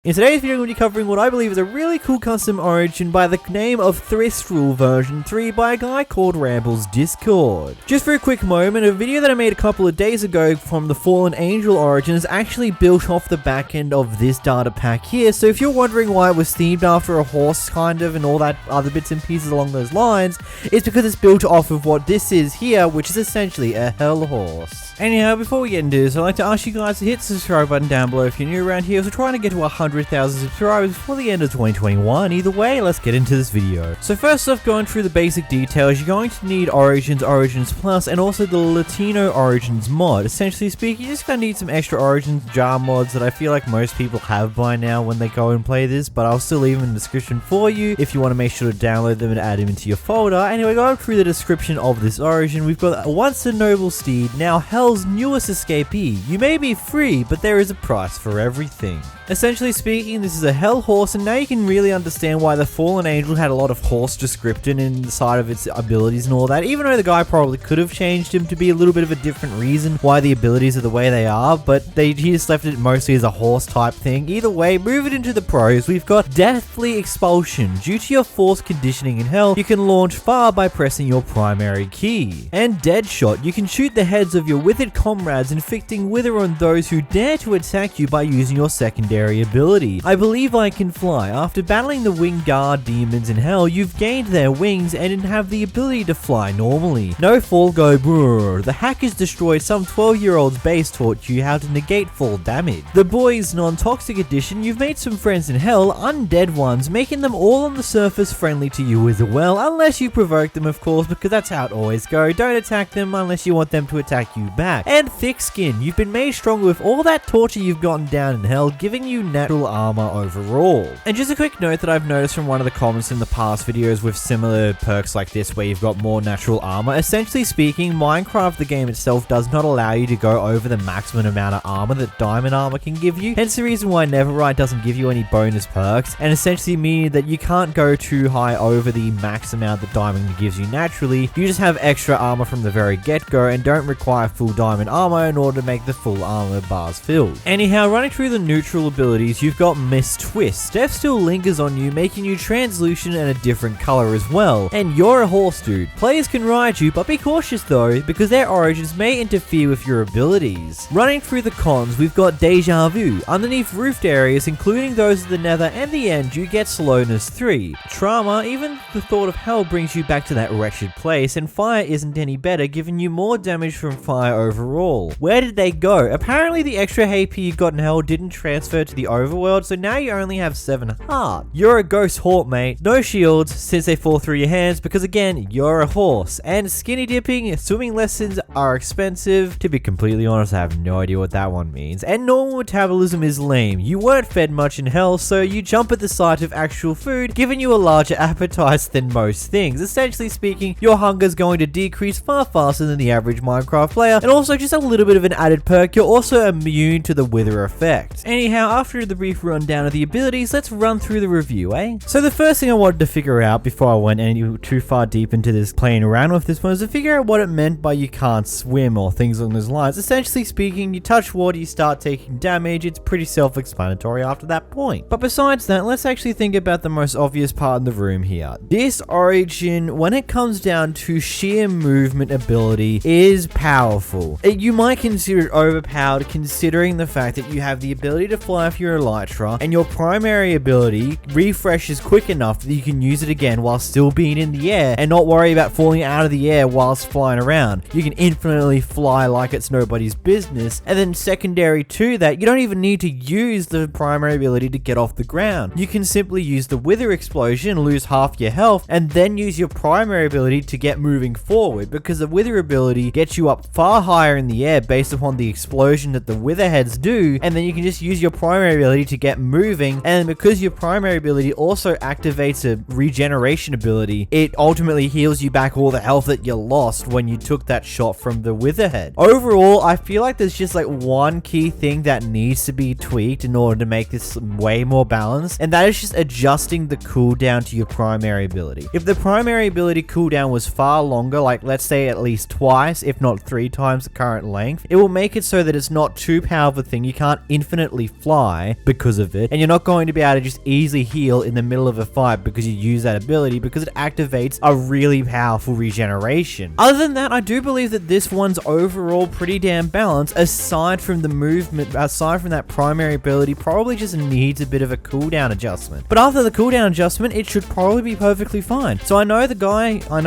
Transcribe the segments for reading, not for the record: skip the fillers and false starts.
In today's video, I'm going to be covering what I believe is a really cool custom origin by the name of Thestral version 3 by a guy called Rambles Discord. Just for a quick moment, a video that I made a couple of days ago from the Fallen Angel origin is actually built off the back end of this data pack here, so if you're wondering why it was themed after a horse kind of and all that other bits and pieces along those lines, it's because it's built off of what this is here, which is essentially a hell horse. Anyhow, before we get into this, I'd like to ask you guys to hit the subscribe button down below if you're new around here. So we're trying to get to 100,000 subscribers before the end of 2021. Either way, let's get into this video. So first off, going through the basic details, you're going to need Origins, Origins Plus, and also the Latino Origins mod. Essentially speaking, you're just going to need some extra Origins jar mods that I feel like most people have by now when they go and play this, but I'll still leave them in the description for you if you want to make sure to download them and add them into your folder. Anyway, going through the description of this origin, we've got once a noble steed, now Hell's newest escapee. You may be free, but there is a price for everything. Essentially speaking, this is a hell horse, and now you can really understand why the Fallen Angel had a lot of horse description inside of its abilities and all that, even though the guy probably could have changed him to be a little bit of a different reason why the abilities are the way they are, but he just left it mostly as a horse type thing. Either way, moving into the pros, we've got Deathly Expulsion. Due to your force conditioning in hell, you can launch far by pressing your primary key. And Deadshot, you can shoot the heads of your withered comrades, inflicting wither on those who dare to attack you by using your secondary ability. I believe I can fly. After battling the winged guard demons in hell, you've gained their wings and have the ability to fly normally. No fall, go brrr. The hackers destroyed some 12-year-old's base, taught you how to negate fall damage. The Boys non-toxic edition, you've made some friends in hell, undead ones, making them all on the surface friendly to you as well, unless you provoke them, of course, because that's how it always goes. Don't attack them unless you want them to attack you back. And Thick Skin, you've been made stronger with all that torture you've gotten down in hell, giving you natural armor overall. And just a quick note that I've noticed from one of the comments in the past videos with similar perks like this where you've got more natural armor. Essentially speaking, Minecraft, the game itself, does not allow you to go over the maximum amount of armor that diamond armor can give you. Hence the reason why Neverite doesn't give you any bonus perks, and essentially meaning that you can't go too high over the max amount that diamond gives you naturally. You just have extra armor from the very get-go and don't require full diamond armor in order to make the full armor bars filled. Anyhow, running through the neutral abilities, you've got Mist Twist. Death still lingers on you, making you translucent and a different color as well. And you're a horse dude. Players can ride you, but be cautious though, because their origins may interfere with your abilities. Running through the cons, we've got Deja Vu. Underneath roofed areas, including those of the Nether and the End, you get slowness 3. Trauma, even the thought of hell brings you back to that wretched place, and fire isn't any better, giving you more damage from fire overall. Where did they go? Apparently the extra HP you got in hell didn't transfer to the overworld, so now you only have 7 heart. You're a ghost hawk, mate. No shields, since they fall through your hands, because again, you're a horse. And skinny dipping, swimming lessons are expensive. To be completely honest, I have no idea what that one means. And normal metabolism is lame. You weren't fed much in hell, so you jump at the sight of actual food, giving you a larger appetite than most things. Essentially speaking, your hunger is going to decrease far faster than the average Minecraft player, and also just a little bit of an added perk, you're also immune to the wither effect. Anyhow, after the brief rundown of the abilities, let's run through the review, eh? So the first thing I wanted to figure out before I went any too far deep into this playing around with this one was to figure out what it meant by you can't swim or things along those lines. Essentially speaking, you touch water, you start taking damage. It's pretty self-explanatory after that point. But besides that, let's actually think about the most obvious part in the room here. This origin, when it comes down to sheer movement ability, is powerful. You might consider it overpowered considering the fact that you have the ability to fly if you're Elytra, and your primary ability refreshes quick enough that you can use it again while still being in the air and not worry about falling out of the air whilst flying around. You can infinitely fly like it's nobody's business, and then secondary to that, you don't even need to use the primary ability to get off the ground. You can simply use the wither explosion, lose half your health, and then use your primary ability to get moving forward, because the wither ability gets you up far higher in the air based upon the explosion that the wither heads do, and then you can just use your primary ability to get moving, and because your primary ability also activates a regeneration ability, it ultimately heals you back all the health that you lost when you took that shot from the witherhead. Overall, I feel like there's just like one key thing that needs to be tweaked in order to make this way more balanced, and that is just adjusting the cooldown to your primary ability. If the primary ability cooldown was far longer, like let's say at least twice, if not 3 times times the current length. It will make it so that it's not too powerful thing. You can't infinitely fly because of it, and you're not going to be able to just easily heal in the middle of a fight because you use that ability, because it activates a really powerful regeneration. Other than that, I do believe that this one's overall pretty damn balanced, aside from the movement, aside from that primary ability, probably just needs a bit of a cooldown adjustment. But after the cooldown adjustment, it should probably be perfectly fine. So I know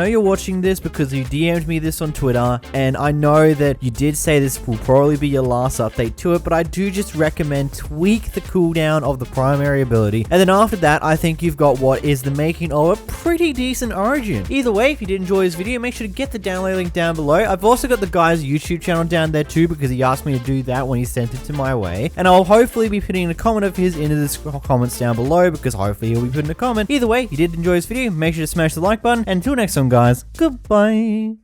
you're watching this because you DM'd me this on Twitter, and I know that you did say this will probably be your last update to it, but I do just recommend tweak the cooldown of the primary ability, and then after that, I think you've got what is the making of a pretty decent Origin. Either way, if you did enjoy this video, make sure to get the download link down below. I've also got the guy's YouTube channel down there too, because he asked me to do that when he sent it to my way, and I'll hopefully be putting a comment of his into the comments down below, because hopefully he'll be putting a comment. Either way, if you did enjoy this video, make sure to smash the like button, and until next time guys, goodbye.